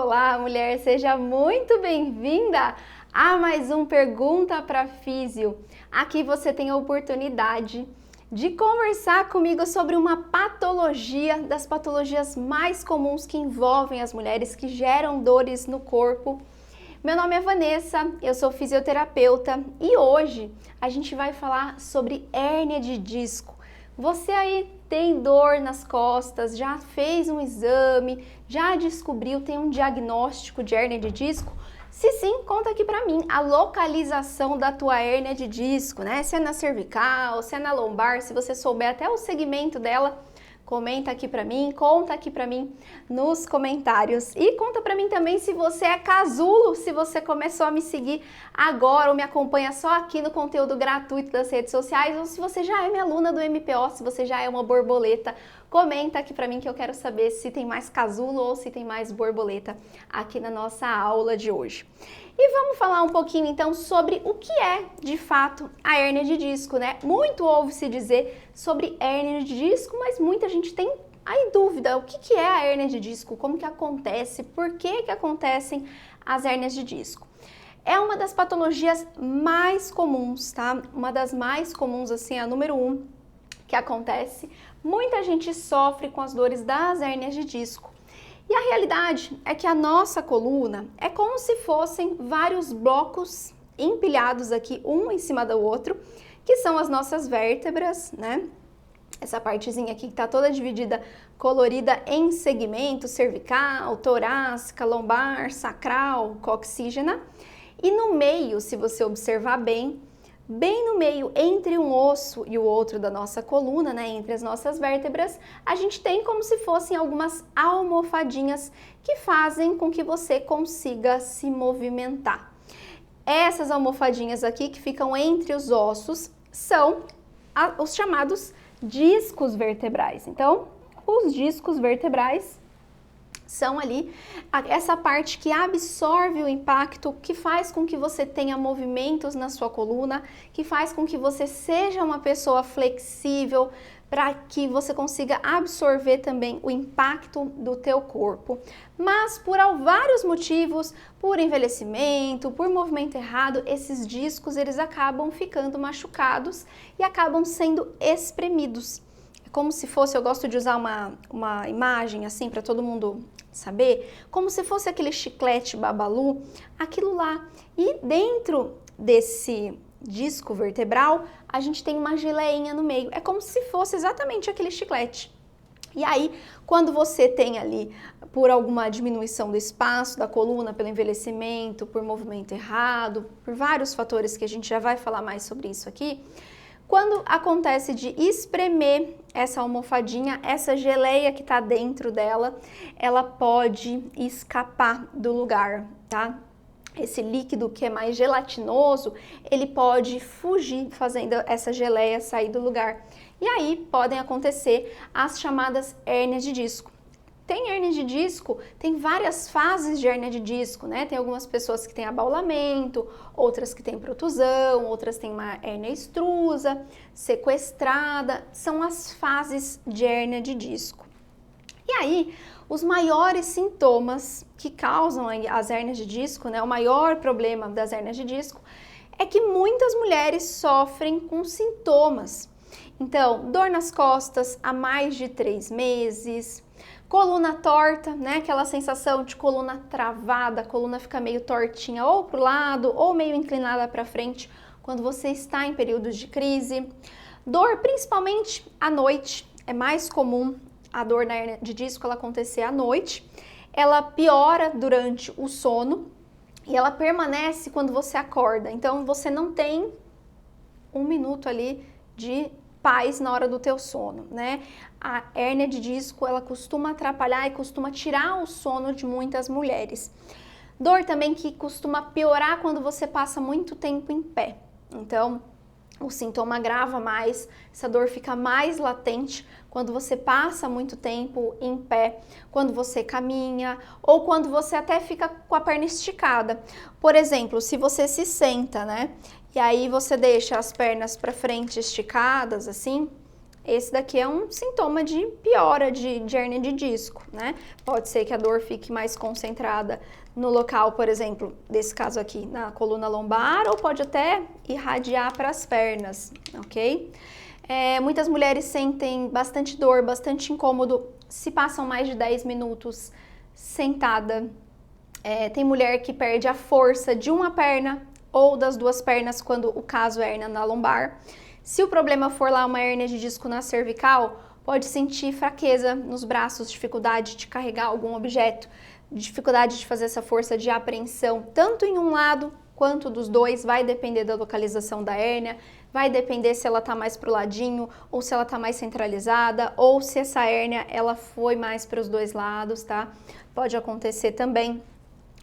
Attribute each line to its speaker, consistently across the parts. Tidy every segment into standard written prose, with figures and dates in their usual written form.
Speaker 1: Olá, mulher, seja muito bem-vinda a mais um Pergunta para Físio. Aqui você tem a oportunidade de conversar comigo sobre uma patologia, das patologias mais comuns que envolvem as mulheres, que geram dores no corpo. Meu nome é Vanessa, eu sou fisioterapeuta e hoje a gente vai falar sobre hérnia de disco. Você aí tem dor nas costas, já fez um exame, já descobriu, tem um diagnóstico de hérnia de disco? Se sim, conta aqui pra mim a localização da tua hérnia de disco, né? Se é na cervical, se é na lombar, se você souber até o segmento dela, comenta aqui pra mim, conta aqui pra mim nos comentários. E conta pra mim também se você é casulo, se você começou a me seguir agora ou me acompanha só aqui no conteúdo gratuito das redes sociais, ou se você já é minha aluna do MPO, se você já é uma borboleta. Comenta aqui pra mim que eu quero saber se tem mais casulo ou se tem mais borboleta aqui na nossa aula de hoje. E vamos falar um pouquinho então sobre o que é de fato a hérnia de disco, né? Muito ouve-se dizer sobre hérnia de disco, mas muita gente tem aí dúvida, o que é a hérnia de disco, como que acontece, por que acontecem as hérnias de disco. É uma das patologias mais comuns, tá? Uma das mais comuns, assim, a número 1 que acontece. Muita gente sofre com as dores das hérnias de disco. E a realidade é que a nossa coluna é como se fossem vários blocos empilhados aqui, um em cima do outro, que são as nossas vértebras, né? Essa partezinha aqui que tá toda dividida, colorida em segmentos, cervical, torácica, lombar, sacral, coxígena. E no meio, se você observar bem no meio, entre um osso e o outro da nossa coluna, né, entre as nossas vértebras, a gente tem como se fossem algumas almofadinhas que fazem com que você consiga se movimentar. Essas almofadinhas aqui que ficam entre os ossos são os chamados discos vertebrais. Então, os discos vertebrais são ali essa parte que absorve o impacto, que faz com que você tenha movimentos na sua coluna, que faz com que você seja uma pessoa flexível, para que você consiga absorver também o impacto do teu corpo. Mas por vários motivos, por envelhecimento, por movimento errado, esses discos eles acabam ficando machucados e acabam sendo espremidos. É como se fosse, eu gosto de usar uma imagem assim para todo mundo saber, como se fosse aquele chiclete Babalu, aquilo lá. E dentro desse disco vertebral, a gente tem uma geleinha no meio. É como se fosse exatamente aquele chiclete. E aí, quando você tem ali, por alguma diminuição do espaço da coluna, pelo envelhecimento, por movimento errado, por vários fatores que a gente já vai falar mais sobre isso aqui, quando acontece de espremer essa almofadinha, essa geleia que está dentro dela, ela pode escapar do lugar, tá? Esse líquido que é mais gelatinoso, ele pode fugir fazendo essa geleia sair do lugar. E aí podem acontecer as chamadas hérnias de disco. Tem hérnia de disco, tem várias fases de hérnia de disco, né? Tem algumas pessoas que têm abaulamento, outras que têm protusão, outras têm uma hérnia extrusa, sequestrada, são as fases de hérnia de disco. E aí, os maiores sintomas que causam as hérnias de disco, né? O maior problema das hérnias de disco é que muitas mulheres sofrem com sintomas. Então, dor nas costas há mais de 3 meses, coluna torta, né? Aquela sensação de coluna travada, a coluna fica meio tortinha ou para o lado ou meio inclinada para frente quando você está em períodos de crise. Dor principalmente à noite, é mais comum a dor na hérnia de disco ela acontecer à noite. Ela piora durante o sono e ela permanece quando você acorda. Então você não tem um minuto ali de paz na hora do teu sono, né? A hérnia de disco, ela costuma atrapalhar e costuma tirar o sono de muitas mulheres. Dor também que costuma piorar quando você passa muito tempo em pé. Então, o sintoma agrava mais, essa dor fica mais latente quando você passa muito tempo em pé, quando você caminha ou quando você até fica com a perna esticada. Por exemplo, se você se senta, né? E aí você deixa as pernas para frente esticadas, assim, esse daqui é um sintoma de piora de hérnia de disco, né? Pode ser que a dor fique mais concentrada no local, por exemplo, desse caso aqui, na coluna lombar, ou pode até irradiar para as pernas, ok? Muitas mulheres sentem bastante dor, bastante incômodo se passam mais de 10 minutos sentada. Tem mulher que perde a força de uma perna ou das duas pernas quando o caso é hérnia na lombar. Se o problema for lá uma hérnia de disco na cervical, pode sentir fraqueza nos braços, dificuldade de carregar algum objeto, dificuldade de fazer essa força de apreensão, tanto em um lado quanto dos dois, vai depender da localização da hérnia, vai depender se ela tá mais pro ladinho ou se ela tá mais centralizada ou se essa hérnia ela foi mais para os dois lados, tá? Pode acontecer também.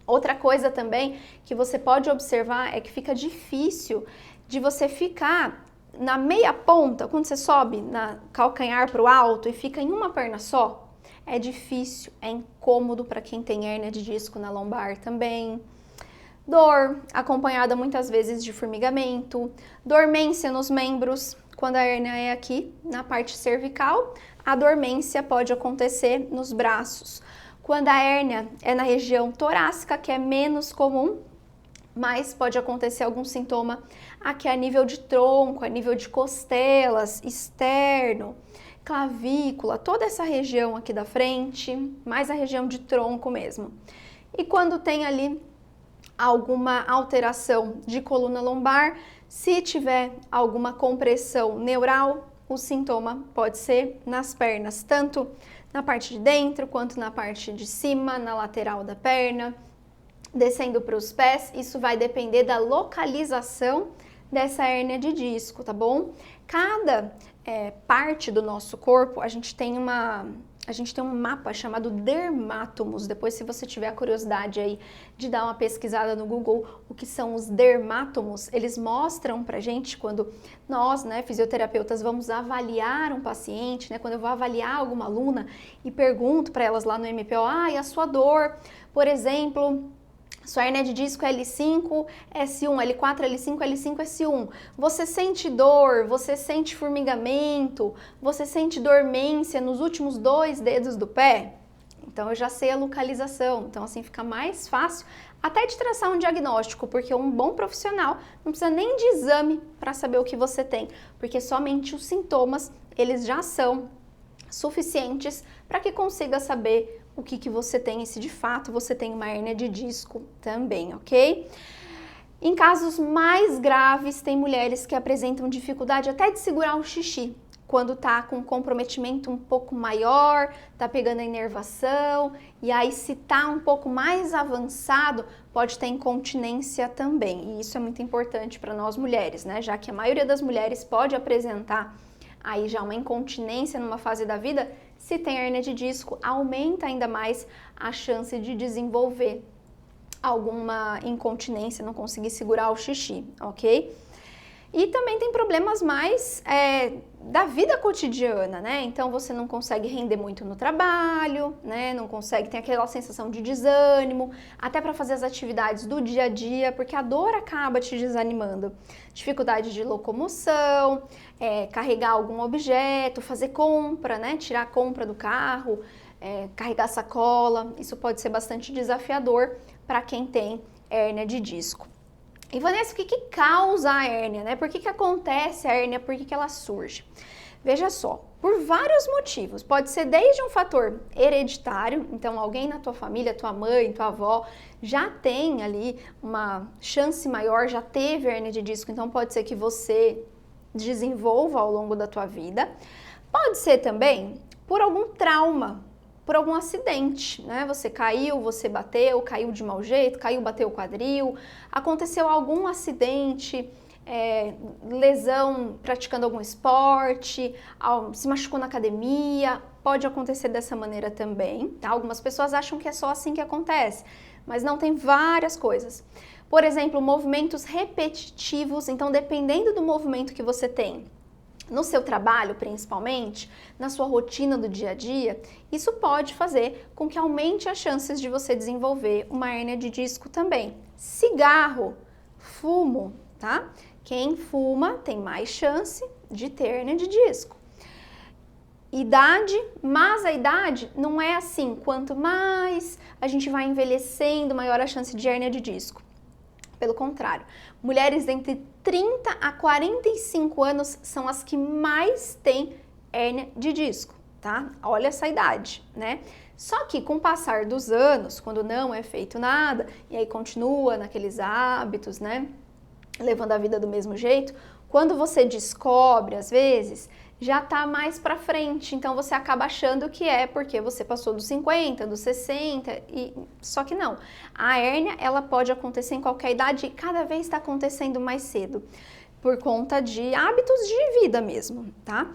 Speaker 1: Outra coisa também que você pode observar é que fica difícil de você ficar na meia ponta, quando você sobe na calcanhar para o alto e fica em uma perna só. É difícil, é incômodo para quem tem hérnia de disco na lombar também. Dor, acompanhada muitas vezes de formigamento, dormência nos membros, quando a hérnia é aqui na parte cervical, a dormência pode acontecer nos braços. Quando a hérnia é na região torácica, que é menos comum, mas pode acontecer algum sintoma aqui a nível de tronco, a nível de costelas, externo, clavícula, toda essa região aqui da frente, mais a região de tronco mesmo. E quando tem ali alguma alteração de coluna lombar, se tiver alguma compressão neural, o sintoma pode ser nas pernas, tanto na parte de dentro quanto na parte de cima, na lateral da perna, descendo para os pés. Isso vai depender da localização dessa hérnia de disco, tá bom? Cada parte do nosso corpo, a gente tem um mapa chamado dermátomos. Depois, se você tiver a curiosidade aí de dar uma pesquisada no Google, o que são os dermátomos, eles mostram pra gente quando nós, né, fisioterapeutas, vamos avaliar um paciente, né, quando eu vou avaliar alguma aluna e pergunto para elas lá no MPO, e a sua dor, por exemplo, sua hérnia de disco é L5, S1, L4, L5, L5, S1. Você sente dor, você sente formigamento, você sente dormência nos últimos 2 dedos do pé? Então eu já sei a localização, então assim fica mais fácil até de traçar um diagnóstico, porque um bom profissional não precisa nem de exame para saber o que você tem, porque somente os sintomas, eles já são suficientes para que consiga saber o que você tem e se de fato você tem uma hérnia de disco também, ok? Em casos mais graves, tem mulheres que apresentam dificuldade até de segurar o xixi, quando tá com um comprometimento um pouco maior, tá pegando a inervação, e aí se tá um pouco mais avançado, pode ter incontinência também, e isso é muito importante para nós mulheres, né? Já que a maioria das mulheres pode apresentar aí já uma incontinência numa fase da vida, se tem hérnia de disco, aumenta ainda mais a chance de desenvolver alguma incontinência, não conseguir segurar o xixi, ok? E também tem problemas mais da vida cotidiana, né? Então você não consegue render muito no trabalho, né? Não consegue, tem aquela sensação de desânimo, até para fazer as atividades do dia a dia, porque a dor acaba te desanimando. Dificuldade de locomoção, carregar algum objeto, fazer compra, né? Tirar a compra do carro, carregar sacola, isso pode ser bastante desafiador para quem tem hérnia de disco. E Vanessa, o que causa a hérnia, né? Por que acontece a hérnia? Por que ela surge? Veja só, por vários motivos. Pode ser desde um fator hereditário, então alguém na tua família, tua mãe, tua avó, já tem ali uma chance maior, já teve hérnia de disco, então pode ser que você desenvolva ao longo da tua vida. Pode ser também por algum trauma, por algum acidente, né? Você caiu, você bateu, caiu de mau jeito, caiu, bateu o quadril, aconteceu algum acidente, lesão praticando algum esporte, se machucou na academia, pode acontecer dessa maneira também, tá? Algumas pessoas acham que é só assim que acontece, mas não, tem várias coisas. Por exemplo, movimentos repetitivos, então dependendo do movimento que você tem, no seu trabalho principalmente, na sua rotina do dia a dia, isso pode fazer com que aumente as chances de você desenvolver uma hérnia de disco também. Cigarro, fumo, tá? Quem fuma tem mais chance de ter hérnia de disco. idade, mas a idade não é assim, quanto mais a gente vai envelhecendo, maior a chance de hérnia de disco. Pelo contrário, mulheres entre 30 a 45 anos são as que mais têm hérnia de disco, tá? Olha essa idade, né? Só que com o passar dos anos, quando não é feito nada, e aí continua naqueles hábitos, né? Levando a vida do mesmo jeito, quando você descobre, às vezes, já tá mais pra frente, então você acaba achando que é porque você passou dos 50, dos 60, só que não. A hérnia, ela pode acontecer em qualquer idade e cada vez está acontecendo mais cedo, por conta de hábitos de vida mesmo, tá?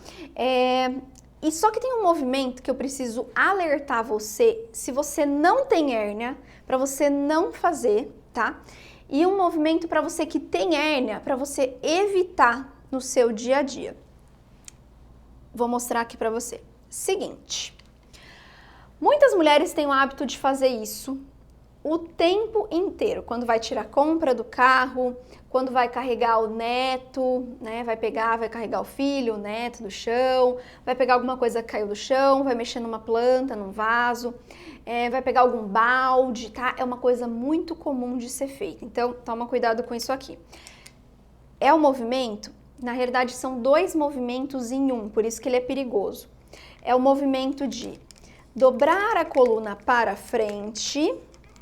Speaker 1: E só que tem um movimento que eu preciso alertar você, se você não tem hérnia, para você não fazer, tá? E um movimento para você que tem hérnia, para você evitar no seu dia a dia. Vou mostrar aqui para você. Seguinte, muitas mulheres têm o hábito de fazer isso o tempo inteiro. Quando vai tirar a compra do carro, quando vai carregar o neto, né? Vai carregar o filho, o neto do chão, vai pegar alguma coisa que caiu do chão, vai mexer numa planta, num vaso, vai pegar algum balde, tá? É uma coisa muito comum de ser feita. Então, toma cuidado com isso aqui. É um movimento. Na realidade, são dois movimentos em um, por isso que ele é perigoso. É o movimento de dobrar a coluna para frente,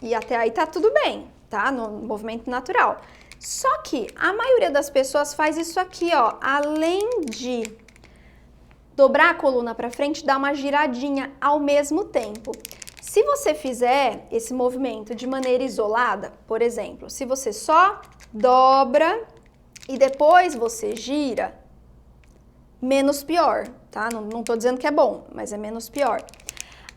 Speaker 1: e até aí tá tudo bem, tá? No movimento natural. Só que a maioria das pessoas faz isso aqui, ó. Além de dobrar a coluna para frente, dá uma giradinha ao mesmo tempo. Se você fizer esse movimento de maneira isolada, por exemplo, se você só dobra e depois você gira, menos pior, tá? Não tô dizendo que é bom, mas é menos pior.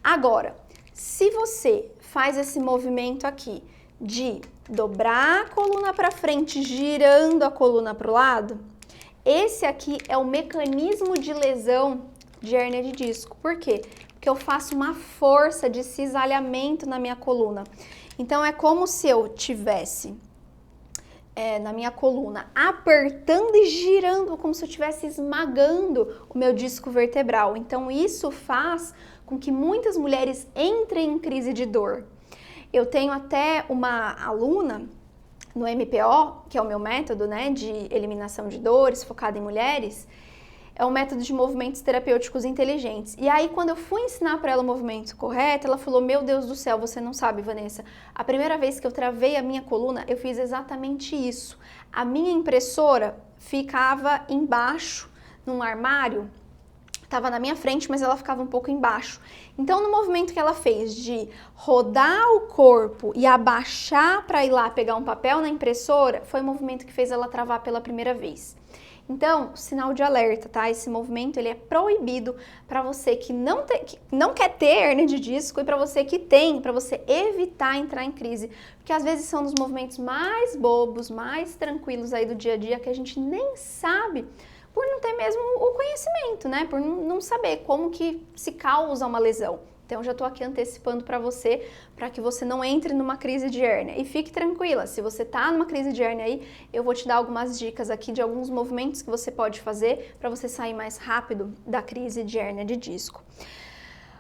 Speaker 1: Agora, se você faz esse movimento aqui de dobrar a coluna para frente, girando a coluna para o lado, esse aqui é o mecanismo de lesão de hérnia de disco. Por quê? Porque eu faço uma força de cisalhamento na minha coluna. Então, é como se eu tivesse na minha coluna, apertando e girando, como se eu estivesse esmagando o meu disco vertebral. Então, isso faz com que muitas mulheres entrem em crise de dor. Eu tenho até uma aluna no MPO, que é o meu método, né, de eliminação de dores, focado em mulheres. É um método de movimentos terapêuticos inteligentes. E aí, quando eu fui ensinar para ela o movimento correto, ela falou, meu Deus do céu, você não sabe, Vanessa, a primeira vez que eu travei a minha coluna, eu fiz exatamente isso. A minha impressora ficava embaixo, num armário, estava na minha frente, mas ela ficava um pouco embaixo. Então, no movimento que ela fez de rodar o corpo e abaixar para ir lá pegar um papel na impressora, foi o movimento que fez ela travar pela primeira vez. Então, sinal de alerta, tá? Esse movimento ele é proibido para você que não quer ter hérnia de disco e para você que tem, para você evitar entrar em crise. Porque às vezes são dos movimentos mais bobos, mais tranquilos aí do dia a dia que a gente nem sabe por não ter mesmo o conhecimento, né? Por não saber como que se causa uma lesão. Então, já tô aqui antecipando para que você não entre numa crise de hérnia. E fique tranquila, se você tá numa crise de hérnia aí, eu vou te dar algumas dicas aqui de alguns movimentos que você pode fazer para você sair mais rápido da crise de hérnia de disco.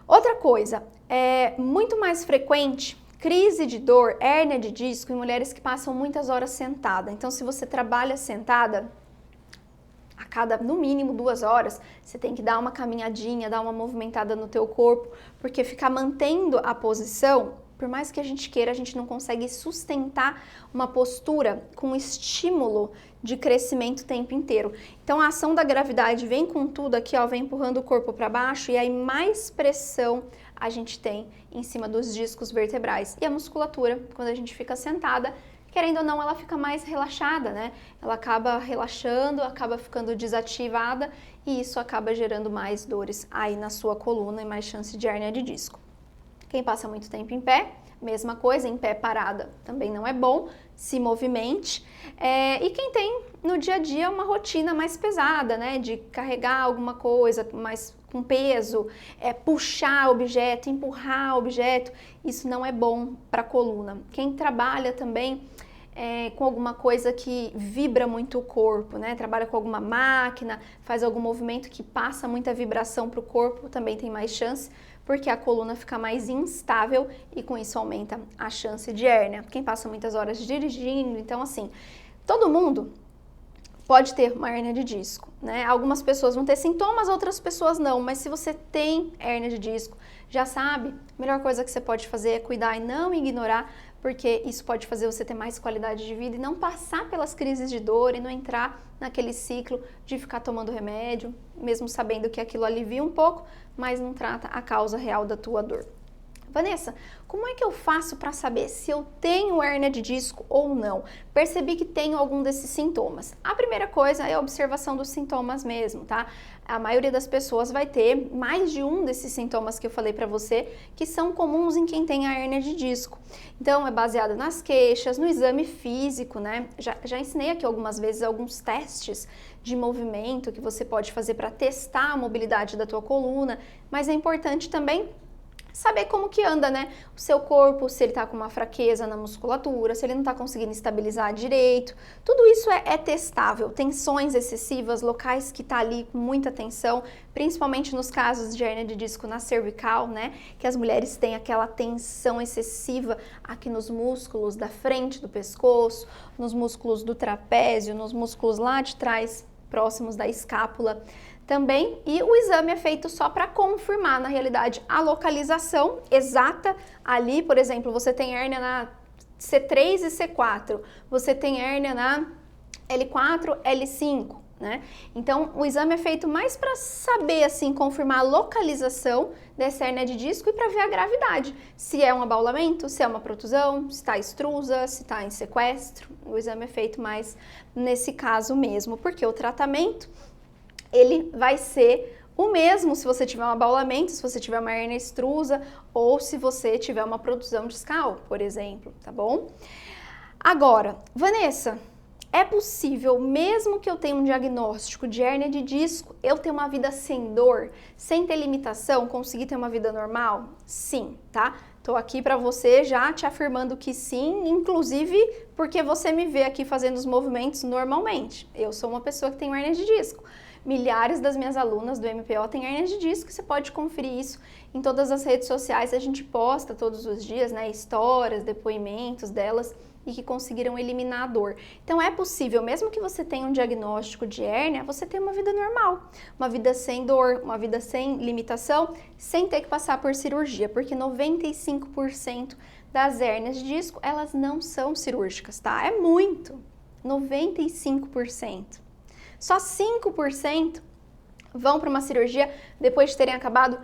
Speaker 1: Outra coisa, é muito mais frequente crise de dor, hérnia de disco em mulheres que passam muitas horas sentada. Então, se você trabalha sentada, a cada, no mínimo, 2 horas, você tem que dar uma caminhadinha, dar uma movimentada no teu corpo, porque ficar mantendo a posição, por mais que a gente queira, a gente não consegue sustentar uma postura com estímulo de crescimento o tempo inteiro. Então, a ação da gravidade vem com tudo aqui, ó, vem empurrando o corpo para baixo e aí mais pressão a gente tem em cima dos discos vertebrais. E a musculatura, quando a gente fica sentada, querendo ou não, ela fica mais relaxada, né? Ela acaba relaxando, acaba ficando desativada e isso acaba gerando mais dores aí na sua coluna e mais chance de hérnia de disco. Quem passa muito tempo em pé, mesma coisa, em pé parada também não é bom, se movimente. E quem tem no dia a dia uma rotina mais pesada, né? De carregar alguma coisa mais com peso, puxar objeto, empurrar objeto, isso não é bom para a coluna. Quem trabalha também com alguma coisa que vibra muito o corpo, né? Trabalha com alguma máquina, faz algum movimento que passa muita vibração para o corpo, também tem mais chance, porque a coluna fica mais instável e com isso aumenta a chance de hérnia. Quem passa muitas horas dirigindo, então assim, todo mundo pode ter uma hérnia de disco, né? Algumas pessoas vão ter sintomas, outras pessoas não, mas se você tem hérnia de disco, já sabe, a melhor coisa que você pode fazer é cuidar e não ignorar, porque isso pode fazer você ter mais qualidade de vida e não passar pelas crises de dor e não entrar naquele ciclo de ficar tomando remédio, mesmo sabendo que aquilo alivia um pouco, mas não trata a causa real da tua dor. Vanessa, como é que eu faço para saber se eu tenho hérnia de disco ou não? Percebi que tenho algum desses sintomas. A primeira coisa é a observação dos sintomas mesmo, tá? A maioria das pessoas vai ter mais de um desses sintomas que eu falei para você, que são comuns em quem tem a hérnia de disco. Então, é baseado nas queixas, no exame físico, né? Já ensinei aqui algumas vezes alguns testes de movimento que você pode fazer para testar a mobilidade da tua coluna, mas é importante também saber como que anda, né, o seu corpo, se ele tá com uma fraqueza na musculatura, se ele não tá conseguindo estabilizar direito, tudo isso é testável. Tensões excessivas, locais que tá ali com muita tensão, principalmente nos casos de hérnia de disco na cervical, né, que as mulheres têm aquela tensão excessiva aqui nos músculos da frente do pescoço, nos músculos do trapézio, nos músculos lá de trás, próximos da escápula também, e o exame é feito só para confirmar, na realidade, a localização exata ali. Por exemplo, você tem hérnia na C3 e C4, você tem hérnia na L4, L5, né? Então, o exame é feito mais para saber, assim, confirmar a localização dessa hérnia de disco e para ver a gravidade. Se é um abaulamento, se é uma protusão, se está extrusa, se está em sequestro. O exame é feito mais nesse caso mesmo, porque o tratamento ele vai ser o mesmo se você tiver um abaulamento, se você tiver uma hérnia extrusa ou se você tiver uma protusão discal, por exemplo, tá bom? Agora, Vanessa, é possível, mesmo que eu tenha um diagnóstico de hérnia de disco, eu ter uma vida sem dor, sem ter limitação, conseguir ter uma vida normal? Sim, tá? Tô aqui para você já te afirmando que sim, inclusive porque você me vê aqui fazendo os movimentos normalmente. Eu sou uma pessoa que tem hérnia de disco. Milhares das minhas alunas do MPO têm hérnia de disco, você pode conferir isso em todas as redes sociais, a gente posta todos os dias, né, histórias, depoimentos delas e que conseguiram eliminar a dor. Então é possível, mesmo que você tenha um diagnóstico de hérnia, você ter uma vida normal, uma vida sem dor, uma vida sem limitação, sem ter que passar por cirurgia, porque 95% das hérnias de disco, elas não são cirúrgicas, tá? É muito, 95%. Só 5% vão para uma cirurgia depois de terem acabado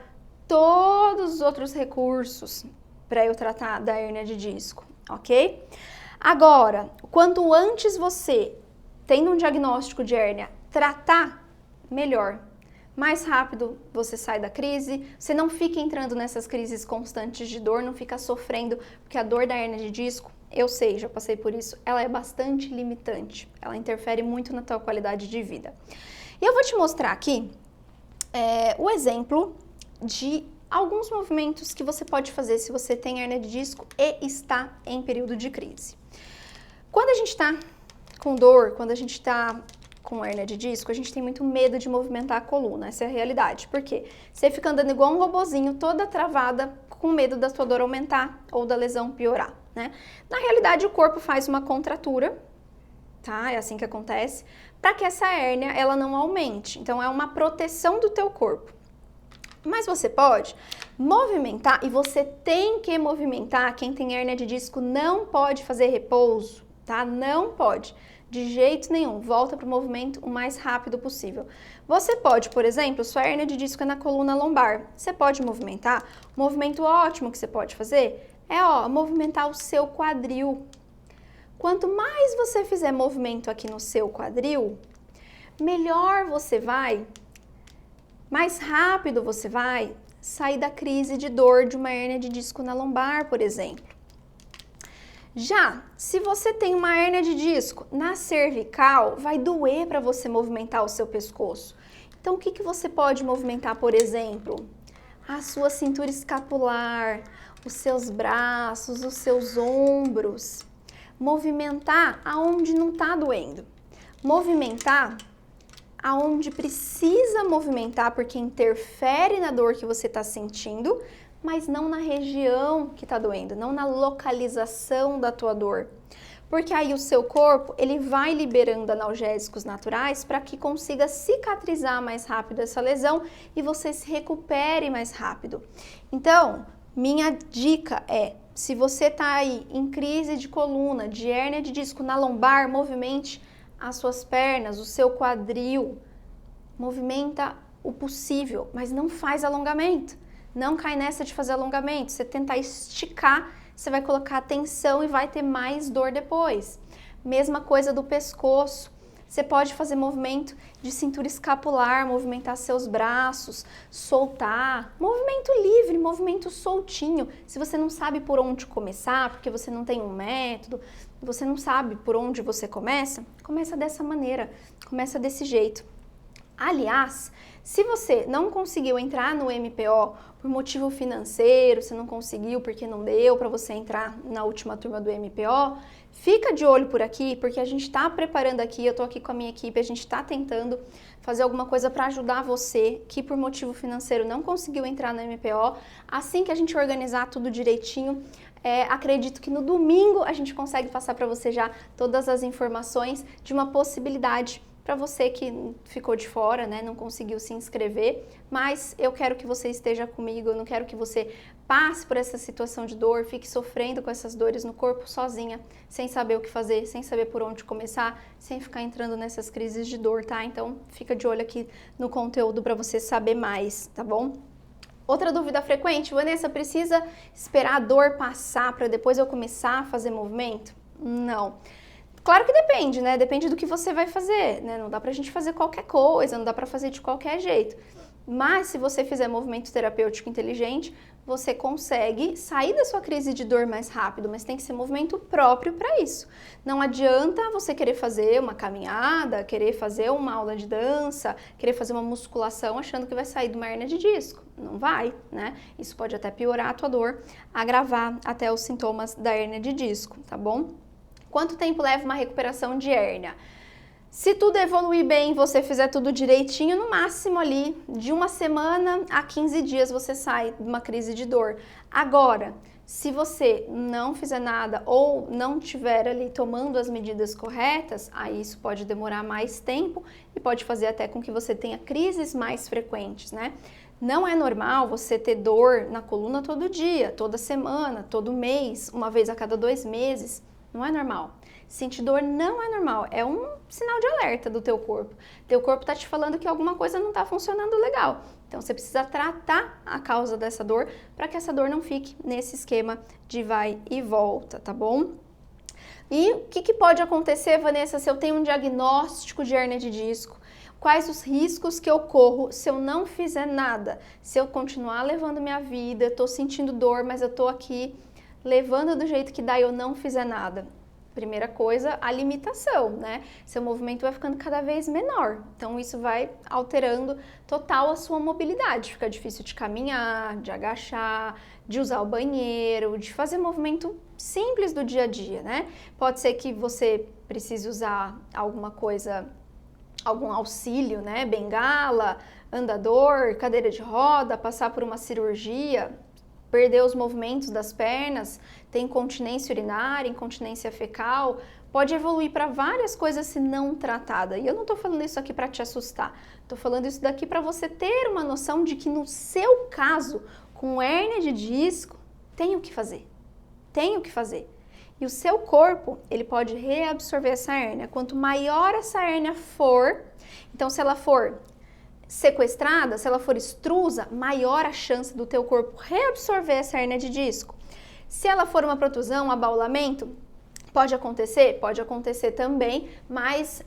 Speaker 1: todos os outros recursos para eu tratar da hérnia de disco, ok? Agora, quanto antes você, tendo um diagnóstico de hérnia, tratar, melhor. Mais rápido você sai da crise, você não fica entrando nessas crises constantes de dor, não fica sofrendo, porque a dor da hérnia de disco, eu sei, já passei por isso, ela é bastante limitante, ela interfere muito na tua qualidade de vida. E eu vou te mostrar aqui o exemplo de alguns movimentos que você pode fazer se você tem hérnia de disco e está em período de crise. Quando a gente está com dor, quando a gente está com hérnia de disco, a gente tem muito medo de movimentar a coluna, essa é a realidade. Por quê? Você fica andando igual um robozinho, toda travada, com medo da sua dor aumentar ou da lesão piorar, né? Na realidade, o corpo faz uma contratura, tá? É assim que acontece, para que essa hérnia, ela não aumente. Então, é uma proteção do teu corpo. Mas você pode movimentar, e você tem que movimentar. Quem tem hérnia de disco não pode fazer repouso, tá? Não pode. De jeito nenhum, volta para o movimento o mais rápido possível. Você pode, por exemplo, sua hérnia de disco é na coluna lombar, você pode movimentar. Um movimento ótimo que você pode fazer é, movimentar o seu quadril. Quanto mais você fizer movimento aqui no seu quadril, melhor você vai, mais rápido você vai sair da crise de dor de uma hérnia de disco na lombar, por exemplo. Já, se você tem uma hérnia de disco na cervical, vai doer para você movimentar o seu pescoço. Então, o que você pode movimentar, por exemplo? A sua cintura escapular, os seus braços, os seus ombros. movimentar aonde não está doendo. Movimentar aonde precisa movimentar, porque interfere na dor que você está sentindo, mas não na região que está doendo, não na localização da tua dor. Porque aí o seu corpo, ele vai liberando analgésicos naturais para que consiga cicatrizar mais rápido essa lesão e você se recupere mais rápido. Então, minha dica é, se você está aí em crise de coluna, de hérnia de disco na lombar, movimente as suas pernas, o seu quadril, movimenta o possível, mas não faz alongamento. Não cai nessa de fazer alongamento, você tentar esticar, você vai colocar tensão e vai ter mais dor depois. Mesma coisa do pescoço. Você pode fazer movimento de cintura escapular, movimentar seus braços, soltar. Movimento livre, movimento soltinho. Se você não sabe por onde começar, porque você não tem um método, você não sabe por onde você começa, começa dessa maneira, começa desse jeito. Aliás, se você não conseguiu entrar no MPO por motivo financeiro, você não conseguiu porque não deu para você entrar na última turma do MPO, fica de olho por aqui, porque a gente está preparando aqui, eu estou aqui com a minha equipe, a gente está tentando fazer alguma coisa para ajudar você que por motivo financeiro não conseguiu entrar no MPO. Assim que a gente organizar tudo direitinho, acredito que no domingo a gente consegue passar para você já todas as informações de uma possibilidade para você que ficou de fora, né, não conseguiu se inscrever, mas eu quero que você esteja comigo, eu não quero que você passe por essa situação de dor, fique sofrendo com essas dores no corpo sozinha, sem saber o que fazer, sem saber por onde começar, sem ficar entrando nessas crises de dor, tá? Então fica de olho aqui no conteúdo para você saber mais, tá bom? Outra dúvida frequente, Vanessa, precisa esperar a dor passar para depois eu começar a fazer movimento? Não. Claro que depende, né? Depende do que você vai fazer, né? Não dá pra gente fazer qualquer coisa, não dá pra fazer de qualquer jeito. Mas se você fizer movimento terapêutico inteligente, você consegue sair da sua crise de dor mais rápido, mas tem que ser movimento próprio para isso. Não adianta você querer fazer uma caminhada, querer fazer uma aula de dança, querer fazer uma musculação achando que vai sair de uma hérnia de disco. Não vai, né? Isso pode até piorar a tua dor, agravar até os sintomas da hérnia de disco, tá bom? Quanto tempo leva uma recuperação de hérnia? Se tudo evoluir bem, você fizer tudo direitinho, no máximo ali de 1 semana a 15 dias você sai de uma crise de dor. Agora, se você não fizer nada ou não estiver ali tomando as medidas corretas, aí isso pode demorar mais tempo e pode fazer até com que você tenha crises mais frequentes, né? Não é normal você ter dor na coluna todo dia, toda semana, todo mês, uma vez a cada 2 meses. Não é normal. Sentir dor não é normal, é um sinal de alerta do teu corpo. Teu corpo está te falando que alguma coisa não está funcionando legal. Então você precisa tratar a causa dessa dor para que essa dor não fique nesse esquema de vai e volta, tá bom? E o que pode acontecer, Vanessa, se eu tenho um diagnóstico de hérnia de disco? Quais os riscos que eu corro se eu não fizer nada? Se eu continuar levando minha vida, eu estou sentindo dor, mas eu estou aqui levando do jeito que dá e eu não fizer nada. Primeira coisa, a limitação, né? Seu movimento vai ficando cada vez menor, então isso vai alterando total a sua mobilidade. Fica difícil de caminhar, de agachar, de usar o banheiro, de fazer movimento simples do dia a dia, né? Pode ser que você precise usar alguma coisa, algum auxílio, né? Bengala, andador, cadeira de roda, passar por uma cirurgia, perder os movimentos das pernas, tem incontinência urinária, incontinência fecal, pode evoluir para várias coisas se não tratada. E eu não estou falando isso aqui para te assustar, estou falando isso daqui para você ter uma noção de que no seu caso, com hérnia de disco, tem o que fazer, tem o que fazer. E o seu corpo, ele pode reabsorver essa hérnia. Quanto maior essa hérnia for, então se ela for sequestrada, se ela for extrusa, maior a chance do teu corpo reabsorver essa hérnia de disco. Se ela for uma protusão, um abaulamento, pode acontecer também, mas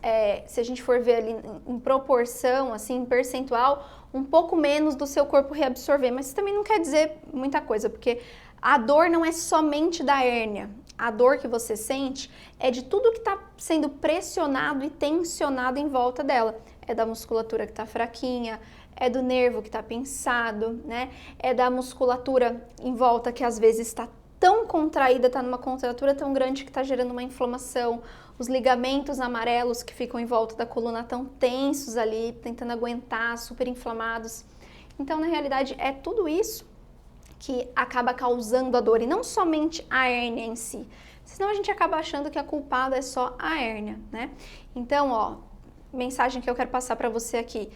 Speaker 1: se a gente for ver ali em proporção, assim, em percentual, um pouco menos do seu corpo reabsorver, mas isso também não quer dizer muita coisa, porque a dor não é somente da hérnia, a dor que você sente é de tudo que está sendo pressionado e tensionado em volta dela. É da musculatura que está fraquinha, é do nervo que está pinçado, né? É da musculatura em volta que às vezes está tão contraída, tá numa contratura tão grande que tá gerando uma inflamação. Os ligamentos amarelos que ficam em volta da coluna tão tensos ali, tentando aguentar, super inflamados. Então, na realidade, é tudo isso que acaba causando a dor e não somente a hérnia em si. Senão a gente acaba achando que a culpada é só a hérnia, né? Então, ó, mensagem que eu quero passar para você aqui.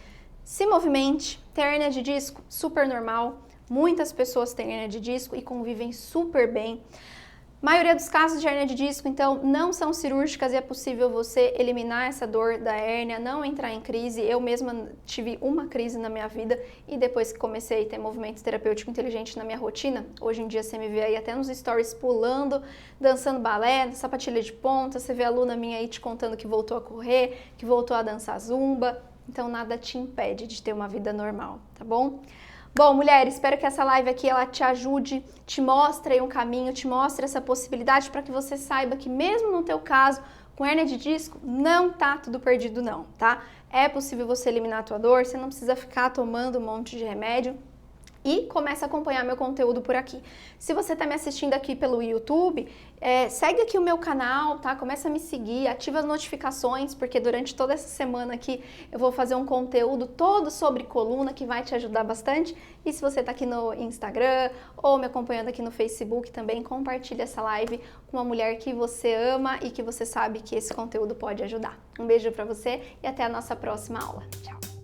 Speaker 1: Se movimente, ter hérnia de disco, super normal. Muitas pessoas têm hérnia de disco e convivem super bem. A maioria dos casos de hérnia de disco, então, não são cirúrgicas e é possível você eliminar essa dor da hérnia, não entrar em crise. Eu mesma tive uma crise na minha vida e depois que comecei a ter movimento terapêutico inteligente na minha rotina, hoje em dia você me vê aí até nos stories pulando, dançando balé, sapatilha de ponta, você vê a aluna minha aí te contando que voltou a correr, que voltou a dançar zumba, então nada te impede de ter uma vida normal, tá bom? Bom, mulher, espero que essa live aqui ela te ajude, te mostre aí um caminho, te mostre essa possibilidade para que você saiba que mesmo no teu caso, com hérnia de disco, não tá tudo perdido não, tá? É possível você eliminar a tua dor, você não precisa ficar tomando um monte de remédio. E comece a acompanhar meu conteúdo por aqui. Se você está me assistindo aqui pelo YouTube, segue aqui o meu canal, tá? Começa a me seguir, ativa as notificações, porque durante toda essa semana aqui eu vou fazer um conteúdo todo sobre coluna que vai te ajudar bastante. E se você está aqui no Instagram ou me acompanhando aqui no Facebook também, compartilha essa live com uma mulher que você ama e que você sabe que esse conteúdo pode ajudar. Um beijo para você e até a nossa próxima aula. Tchau!